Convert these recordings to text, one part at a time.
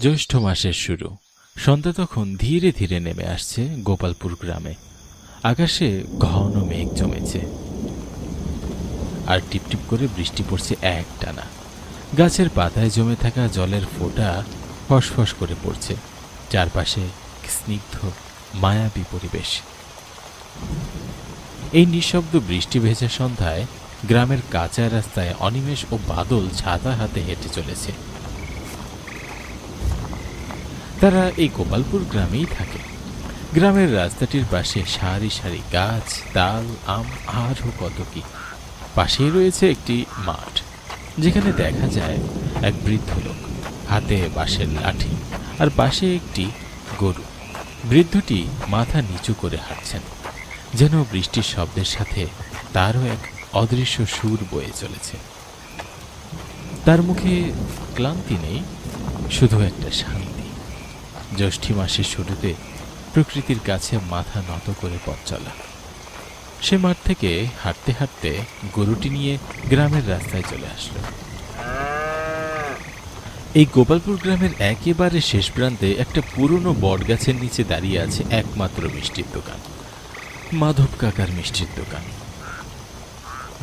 জ্যৈষ্ঠ মাসের শুরু। সন্ধ্যা তখন ধীরে ধীরে নেমে আসছে গোপালপুর গ্রামে। আকাশে ঘন মেঘ জমেছে আর টিপটিপ করে বৃষ্টি পড়ছে একটানা। গাছের পাতায় জমে থাকা জলের ফোঁটা ফসফস করে পড়ছে। চারপাশে স্নিগ্ধ মায়াবী পরিবেশ। এই নিঃশব্দ বৃষ্টি ভেজা সন্ধ্যায় গ্রামের কাঁচা রাস্তায় অনিমেষ ও বাদল ছাতা হাতে হেঁটে চলেছে। তারা এই গোপালপুর গ্রামেই থাকে। গ্রামের রাস্তাটির পাশে সারি সারি গাছ, তাল, আম, আরও কত কি। পাশেই রয়েছে একটি মাঠ, যেখানে দেখা যায় এক বৃদ্ধ লোক, হাতে বাঁশের লাঠি, আর পাশে একটি গরু। বৃদ্ধটি মাথা নিচু করে হাঁটছেন, যেন বৃষ্টির শব্দের সাথে তারও এক অদৃশ্য সুর বয়ে চলেছে। তার মুখে ক্লান্তি নেই, শুধু একটা শান্তি। জ্যৈষ্ঠী মাসের শুরুতে প্রকৃতির কাছে মাথা নত করে পথ চলা। সে মাঠ থেকে হাঁটতে হাঁটতে গরুটি নিয়ে গ্রামের রাস্তায় চলে আসলো। এই গোপালপুর গ্রামের একেবারে শেষ প্রান্তে একটা পুরনো বটগাছের নিচে দাঁড়িয়ে আছে একমাত্র মিষ্টির দোকান, মাধব কাকার মিষ্টির দোকান।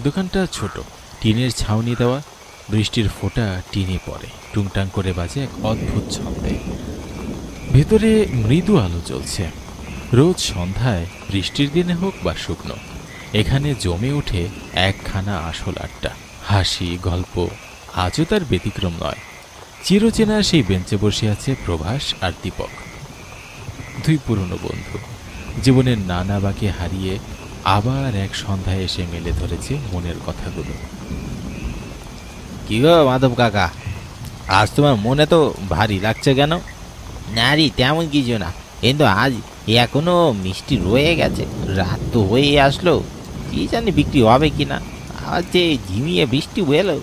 দোকানটা ছোট, টিনের ছাউনি দেওয়া। বৃষ্টির ফোঁটা টিনে পড়ে, টুংটাং করে বাজে এক অদ্ভুত ছন্দে। ভেতরে মৃদু আলো জ্বলছে। রোজ সন্ধ্যায়, বৃষ্টির দিনে হোক বা শুকনো, এখানে জমে ওঠে একখানা আসল আড্ডা, হাসি, গল্প। আজও তার ব্যতিক্রম নয়। চিরচেনা সেই বেঞ্চে বসে আছে প্রভাস আর দীপক, দুই পুরনো বন্ধু। জীবনের নানা বাঁকে হারিয়ে আবার এক সন্ধ্যায় এসে মেলে ধরেছে মনের কথাগুলো। কি গো মাধব কাকা, আজ তোমার মনে তো ভারী লাগছে কেন? না রে, তেমন কিছু না, কিন্তু আজ এখনো মিষ্টি রয়ে গেছে। রাত তো হয়ে আসলো, কি জানি বিক্রি হবে কিনা। আজ যে ঝিমিয়ে বৃষ্টি এলো।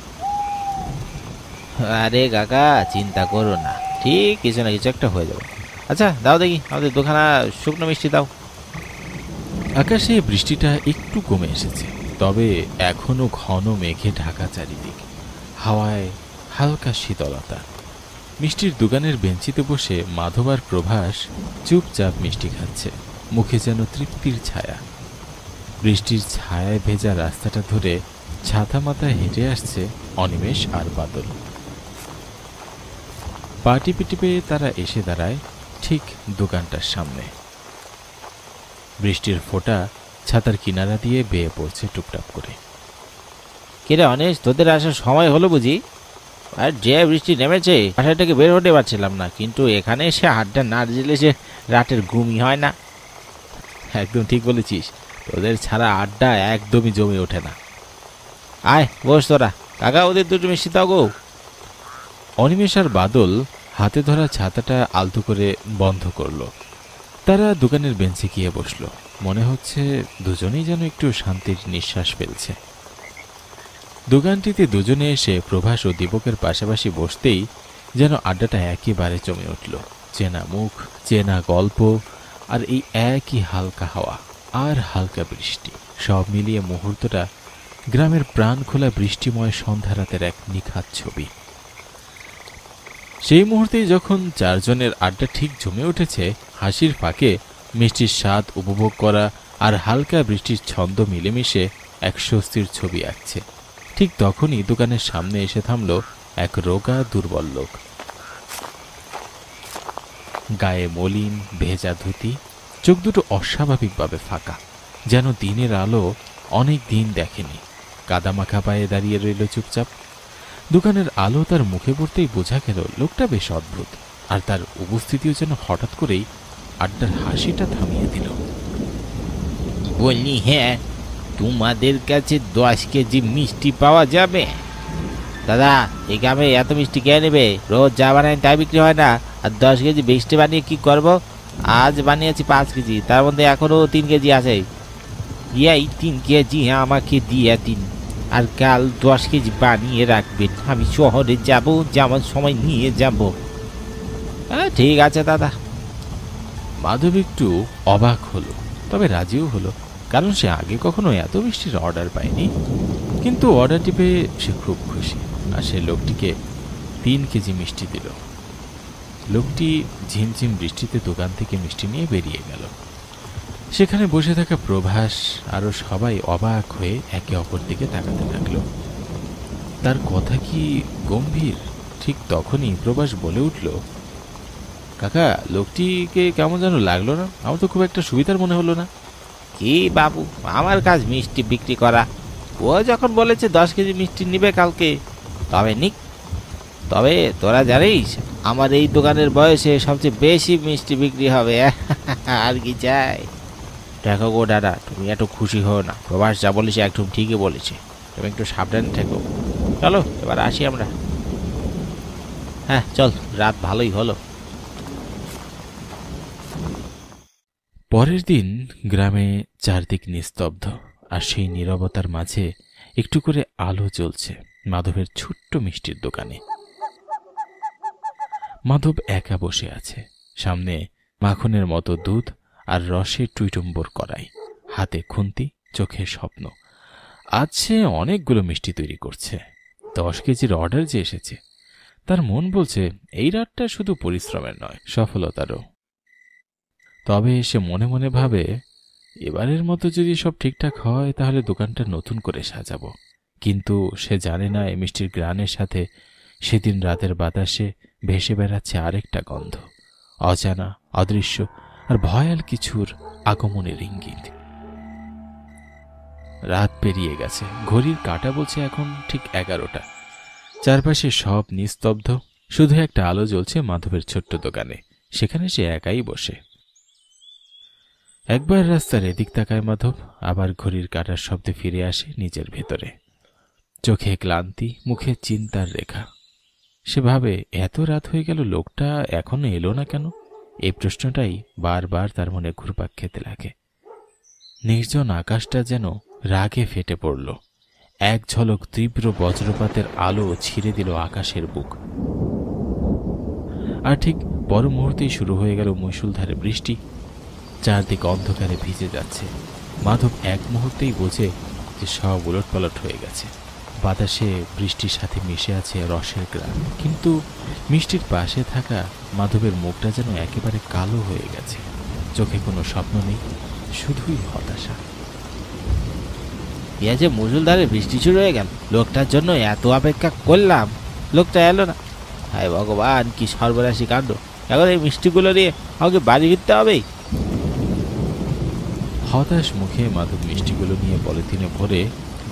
আরে কাকা, চিন্তা করো না, ঠিক কিছু না কিছু একটা হয়ে যাবে। আচ্ছা দাও দেখি, আমাদের দোকানা শুকনো মিষ্টি দাও। আকাশে বৃষ্টিটা একটু কমে এসেছে, তবে এখনো ঘন মেঘে ঢাকা চারিদিক। হাওয়ায় হালকা শীতলতা। মিষ্টির দোকানের বেঞ্চিতে বসে মাধব আর প্রভাস চুপচাপ মিষ্টি খাচ্ছে, মুখে যেন তৃপ্তির ছায়া। বৃষ্টির ছায়ায় ভেজা রাস্তাটা ধরে ছাতা মাথায় হেঁটে আসছে অনিমেষ আর বাদল। পা টিপে টিপে তারা এসে দাঁড়ায় ঠিক দোকানটার সামনে। বৃষ্টির ফোঁটা ছাতার কিনারা দিয়ে বেয়ে পড়ছে টুপটাপ করে। কিরে অনেশ, তোদের আসার সময় হলো বুঝি? আর যে বৃষ্টি নেমেছে, বাসা থেকে বের হতে পারছিলাম না, কিন্তু এখানে এসে আড্ডা না দিলে সে রাতের ঘুমই হয় না। একদম ঠিক বলেছিস, তোদের ছাড়া আড্ডা একদমই জমে ওঠে না। আয় বস তোরা। কাকা, ওদের দুটো মিষ্টি দাও গো। অনিমেষ আর বাদল হাতে ধরা ছাতাটা আলতো করে বন্ধ করলো। তারা দোকানের বেঞ্চে গিয়ে বসলো। মনে হচ্ছে দুজনেই যেন একটু শান্তির নিঃশ্বাস ফেলছে। দোকানটিতে দুজনে এসে প্রভাস ও দীপকের পাশাপাশি বসতেই যেন আড্ডাটা একেবারে জমে উঠল। চেনা মুখ, চেনা গল্প, আর এই একই হালকা হাওয়া আর হালকা বৃষ্টি, সব মিলিয়ে মুহূর্তটা গ্রামের প্রাণ খোলা বৃষ্টিময় সন্ধ্যা রাতের এক নিখাত ছবি। সেই মুহূর্তেই যখন চারজনের আড্ডা ঠিক জমে উঠেছে, হাসির ফাঁকে মিষ্টির স্বাদ উপভোগ করা আর হালকা বৃষ্টির ছন্দ মিলেমিশে এক স্বস্তির ছবি আঁকছে, ঠিক তখনই দোকানের সামনে এসে থামল এক রোগা দুর্বল লোক। গায়ে মলিন ভেজা ধুতি, চোখ দুটো অস্বাভাবিকভাবে ফাঁকা, যেন দিনের আলো অনেক দিন দেখেনি। কাদামাখা পায়ে দাঁড়িয়ে রইল চুপচাপ। দোকানের আলো তার মুখে পড়তেই বোঝা গেল লোকটা বেশ অদ্ভুত, আর তার উপস্থিতিও যেন হঠাৎ করেই আড্ডার হাসিটা থামিয়ে দিল। বললি, হ্যাঁ, তোমাদের কাছে 10 কেজি মিষ্টি পাওয়া যাবে? দাদা, এই গ্রামে এত মিষ্টি কে নেবে? রোজ যা বানাই তাই বিক্রি হয় না, আর 10 কেজি মিষ্টি বানিয়ে কি করব? আজ বানিয়েছি 5 কেজি, তার মধ্যে এখনো 3 কেজি আছে। এই 3 কেজি আমাকে দিয়ে দিন, আর কাল 10 কেজি বানিয়ে রাখবেন। আমি শহরে যাব, যাওয়ার সময় নিয়ে যাব। হ্যাঁ ঠিক আছে দাদা। মাধব একটু অবাক হলো, তবে রাজিও হলো, কারণ সে আগে কখনো এত মিষ্টির অর্ডার পায়নি। কিন্তু অর্ডারটি পেয়ে সে খুব খুশি, আর সে লোকটিকে 3 কেজি মিষ্টি দিল। লোকটি ঝিমঝিম বৃষ্টিতে দোকান থেকে মিষ্টি নিয়ে বেরিয়ে গেল। সেখানে বসে থাকা প্রভাস আরো সবাই অবাক হয়ে একে অপর দিকে তাকাতে লাগলো। তার কথা কি গম্ভীর? ঠিক তখনই প্রভাস বলে উঠল, কাকা, লোকটিকে কেমন যেন লাগলো না? আমার তো খুব একটা সুবিধার মনে হলো না। কি বাবু, আমার কাজ মিষ্টি বিক্রি করা। ও যখন বলেছে 10 কেজি মিষ্টি নিবে কালকে, তবে নিক। তবে তোরা জানিস, আমার এই দোকানের বয়সে সবচেয়ে বেশি মিষ্টি বিক্রি হবে। আর কি চাই? দেখো গো দাদা, তুমি এত খুশি হও না। প্রভাস যা বলেছে একদম ঠিকই বলেছে। তুমি একটু সাবধানে থেকো। চলো এবার আসি আমরা। হ্যাঁ চল, রাত ভালোই হলো। পরের দিন গ্রামে চারদিক নিস্তব্ধ, আর সেই নীরবতার মাঝে একটু করে আলো জ্বলছে মাধবের ছোট্ট মিষ্টির দোকানে। মাধব একা বসে আছে, সামনে মাখনের মতো দুধ আর রসে টুইটুম্বর করাই, হাতে খুন্তি, চোখে স্বপ্ন। আজ সে অনেকগুলো মিষ্টি তৈরি করছে। 10 কেজির অর্ডার যে এসেছে, তার মন বলছে এই রাতটা শুধু পরিশ্রমের নয়, সফলতারও। তবে সে মনে মনে ভাবে, এবারের মতো যদি সব ঠিকঠাক হয় তাহলে দোকানটা নতুন করে সাজাবো। কিন্তু সে জানে না এই মিষ্টির গ্রানের সাথে সেদিন রাতের বাতাসে ভেসে বেড়াচ্ছে আরেকটা গন্ধ, অজানা, অদৃশ্য আর ভয়াল কিছুর আগমনের ইঙ্গিত। রাত পেরিয়ে গেছে, ঘড়ির কাঁটা বলছে এখন ঠিক 11টা। চারপাশে সব নিস্তব্ধ, শুধু একটা আলো জ্বলছে মাধবের ছোট্ট দোকানে। সেখানে সে একাই বসে। একবার রাস্তার এদিক তাকায় মাধব, আবার ঘড়ির কাঁটার শব্দে ফিরে আসে নিজের ভেতরে। চোখে ক্লান্তি, মুখে চিন্তার রেখা। সে ভাবে, এত রাত হয়ে গেল, লোকটা এখনো এলো না কেন? এই প্রশ্নটাই বারবার তার মনে ঘুরপাক খেতে লাগে। নির্জন আকাশটা যেন রাগে ফেটে পড়ল। এক ঝলক তীব্র বজ্রপাতের আলো ছিঁড়ে দিল আকাশের বুক। আর ঠিক পর মুহূর্তেই শুরু হয়ে গেল মুষলধারে বৃষ্টি। চারদিক অন্ধকারে ভিজে যাচ্ছে। মাধব এক মুহূর্তেই বোঝে যে সব উলটপালট হয়ে গেছে। বাতাসে বৃষ্টির সাথে মিশে আছে রসের গ্রান, কিন্তু মিষ্টির পাশে থাকা মাধবের মুখটা যেন একেবারে কালো হয়ে গেছে। চোখে কোনো স্বপ্ন নেই, শুধুই হতাশা। ইয়া যে মুষলধারে বৃষ্টি শুরু হয়ে গেল, লোকটার জন্য এত অপেক্ষা করলাম, লোকটা এলো না। হায় ভগবান, কি সর্বনাশী কাণ্ড! এখন এই মিষ্টিগুলো নিয়ে আমাকে বাড়ি ফিরতে হবে। হতাশ মুখে মাধব মিষ্টিগুলো নিয়ে পলিথিনে ভরে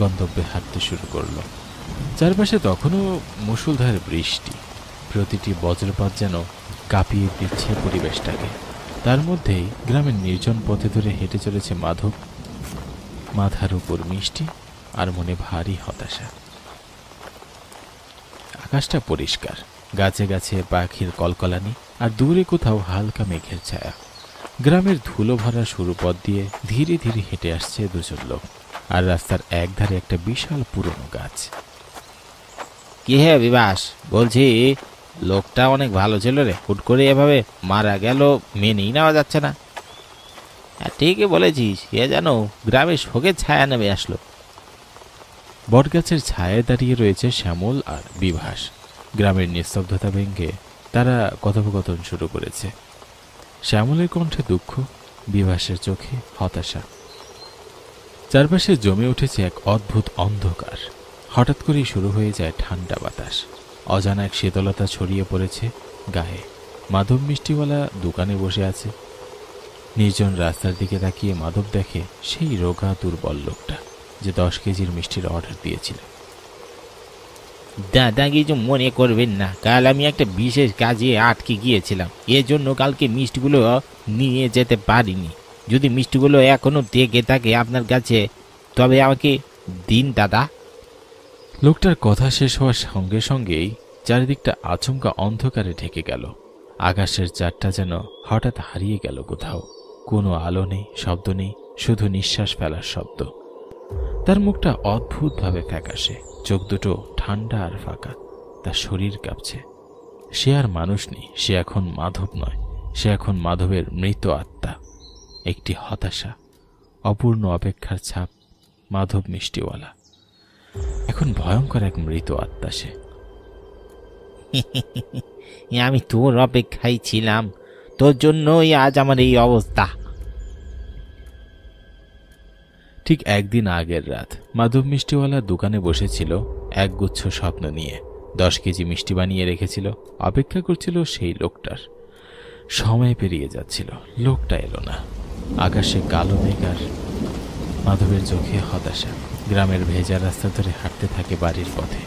গন্তব্যে হাঁটতে শুরু করল। চারপাশে তখনও মুষলধারে বৃষ্টি, প্রতিটি বজ্রপাত যেন কাঁপিয়ে দিচ্ছে পরিবেশটাকে। তার মধ্যেই গ্রামের নির্জন পথে ধরে হেঁটে চলেছে মাধব, মাথার উপর মিষ্টি আর মনে ভারী হতাশা। আকাশটা পরিষ্কার, গাছে গাছে পাখির কলকলানি, আর দূরে কোথাও হালকা মেঘের ছায়া। গ্রামের ধুলো ভরা সরু পথ দিয়ে ধীরে ধীরে হেঁটে আসছে দুজন লোক, আর রাস্তার একধারে একটা বিশাল পুরনো গাছ। কি হে বিবাস, বলছি লোকটা অনেক ভালো ছিল রে, হুট করে এভাবে মারা গেল, মেনেই নেওয়া যাচ্ছে না। ঠিকই বলেছিস, এ যেন গ্রামে শোকের ছায়া নেমে আসলো। বটগাছের ছায়ায় দাঁড়িয়ে রয়েছে শ্যামল আর বিভাস। গ্রামের নিস্তব্ধতা ভেঙে তারা কথোপকথন শুরু করেছে। শ্যামলের কণ্ঠে দুঃখ, বিভাসের চোখে হতাশা। চারপাশে জমে উঠেছে এক অদ্ভুত অন্ধকার। হঠাৎ করেই শুরু হয়ে যায় ঠান্ডা বাতাস। অজানা এক শীতলতা ছড়িয়ে পড়েছে গায়ে। মাধব মিষ্টিওয়ালা দোকানে বসে আছে। নির্জন রাস্তার দিকে তাকিয়ে মাধব দেখে সেই রোগা দুর্বল লোকটা, যে 10 কেজির মিষ্টির অর্ডার দিয়েছিল। দাদা কিছু মনে করবেন না, কাল আমি একটা বিশেষ কাজে আটকে গিয়েছিলাম, এজন্য কালকে মিষ্টিগুলো নিয়ে যেতে পারিনি। যদি মিষ্টিগুলো এখনো থেকে থাকে আপনার কাছে, তবে আমাকে দিন দাদা। লোকটার কথা শেষ হওয়ার সঙ্গে সঙ্গেই চারিদিকটা আচমকা অন্ধকারে ঢেকে গেল। আকাশের চারটা যেন হঠাৎ হারিয়ে গেল কোথাও। কোনো আলো নেই, শব্দ নেই, শুধু নিঃশ্বাস ফেলার শব্দ। তার মুখটা অদ্ভুতভাবে ফ্যাকাশে, চোখ দুটো ঠান্ডা আর ফাঁকা। তার শরীর কাঁপছে। সে আর মানুষ নেই, সে এখন মাধব নয়, সে এখন মাধবের মৃত আত্মা। একটি হতাশা, অপূর্ণ অপেক্ষার ছাপ। মাধব মিষ্টিওয়ালা এখন ভয়ঙ্কর এক মৃত আত্মা। সে আমি তোর অপেক্ষায় ছিলাম, তোর জন্যই আজ আমার এই অবস্থা। ঠিক একদিন আগের রাত মাধব মিষ্টিওয়ালার দোকানে বসেছিল একগুচ্ছ স্বপ্ন নিয়ে। 10 কেজি মিষ্টি বানিয়ে রেখেছিল, অপেক্ষা করছিল সেই লোকটার। সময় পেরিয়ে যাচ্ছিল, লোকটা এলো না। আকাশে কালো মেঘ আর মাধবের চোখে হতাশা। গ্রামের ভেজা রাস্তা ধরে হাঁটতে থাকে বাড়ির পথে।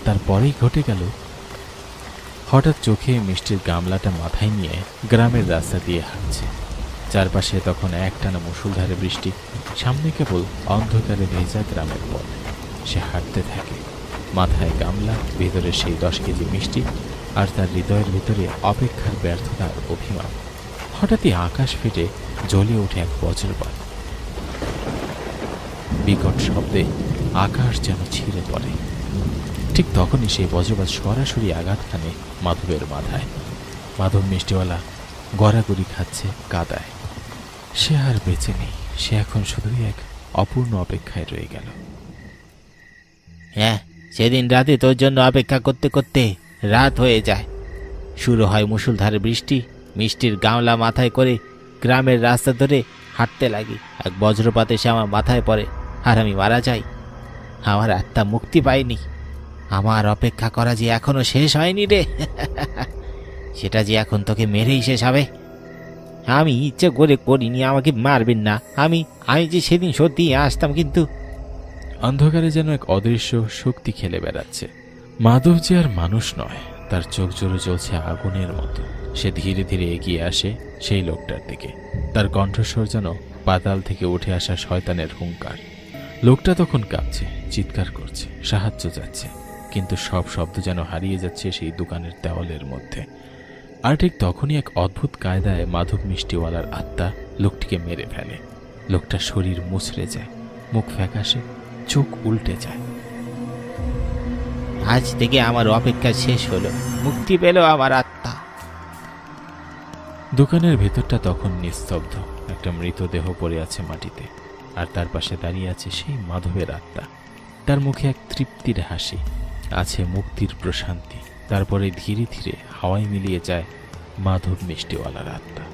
তারপরেই ঘটে গেল, হঠাৎ চোখে মিষ্টির গামলাটা মাথায় নিয়ে গ্রামের রাস্তা দিয়ে হাঁটছে। চারপাশে তখন একটানা মুষলধারে বৃষ্টি, সামনে কেবল অন্ধকারে ভেজা গ্রামের পথ। সে হাঁটতে থাকে, মাথায় গামলা, ভেতরে সেই 10 কেজি মিষ্টি, আর তার হৃদয়ের ভিতরে অপেক্ষার ব্যর্থতার অভিমান। হঠাৎই আকাশ ফেটে জ্বলে ওঠে এক বজ্রপাত। বিকট শব্দে আকাশ যেন ছিঁড়ে পড়ে। ঠিক তখনই সেই বজ্রপাত সরাসরি আঘাত হানে মাধবের মাথায়। মাধব মিষ্টিওয়ালা গড়াগড়ি খাচ্ছে কাদায়। সে আর বেঁচে নেই, সে এখন শুধুই এক অপূর্ণ অপেক্ষায় রয়ে গেল। হ্যাঁ, সেদিন রাতে তোর জন্য অপেক্ষা করতে করতে রাত হয়ে যায়। শুরু হয় মুষলধারে বৃষ্টি, মিষ্টির গামলা মাথায় করে গ্রামের রাস্তা ধরে হাঁটতে লাগি। এক বজ্রপাতে সে আমার মাথায় পড়ে আর আমি মারা যাই। আমার আত্মা মুক্তি পায়নি। আমার অপেক্ষা করা যে এখনো শেষ হয়নি রে। সেটা যে এখন তোকে মেরেই শেষ হবে। আমি ইচ্ছে করে করিনি, আমাকে মারবেন না। আমি যে সেদিন সত্যি আসতাম, কিন্তু অন্ধকারে যেন এক অদৃশ্য শক্তি খেলে বেড়াচ্ছে। মাধব যে আর মানুষ নয়, তার চোখ জোরে জ্বলছে আগুনের মতো। সে ধীরে ধীরে এগিয়ে আসে সেই লোকটার দিকে। তার কণ্ঠস্বর যেন পাতাল থেকে উঠে আসা শয়তানের হুঙ্কার। লোকটা তখন কাঁপছে, চিৎকার করছে, সাহায্য চাচ্ছে, কিন্তু সব শব্দ যেন হারিয়ে যাচ্ছে সেই দোকানের দেওয়ালের মধ্যে। আর ঠিক তখনই এক অদ্ভুত কায়দায় মাধব মিষ্টিওয়ালার আত্মা লোকটিকে মেরে ফেলে। লোকটার শরীর মুচড়ে যায়, মুখ ফ্যাকাশে, চোখ উল্টে যায়। আজ থেকে আমার অপেক্ষা শেষ হলো, মুক্তি পেল আমার আত্মা। দোকানের ভেতরটা তখন নিস্তব্ধ। একটা মৃতদেহ পড়ে আছে মাটিতে, আর তার পাশে দাঁড়িয়ে আছে সেই মাধবের আত্মা। তার মুখে এক তৃপ্তির হাসি, আছে মুক্তির প্রশান্তি। তারপরে ধীরে ধীরে হাওয়ায় মিলিয়ে যায় মাধব মিষ্টিওয়ালার আত্মা।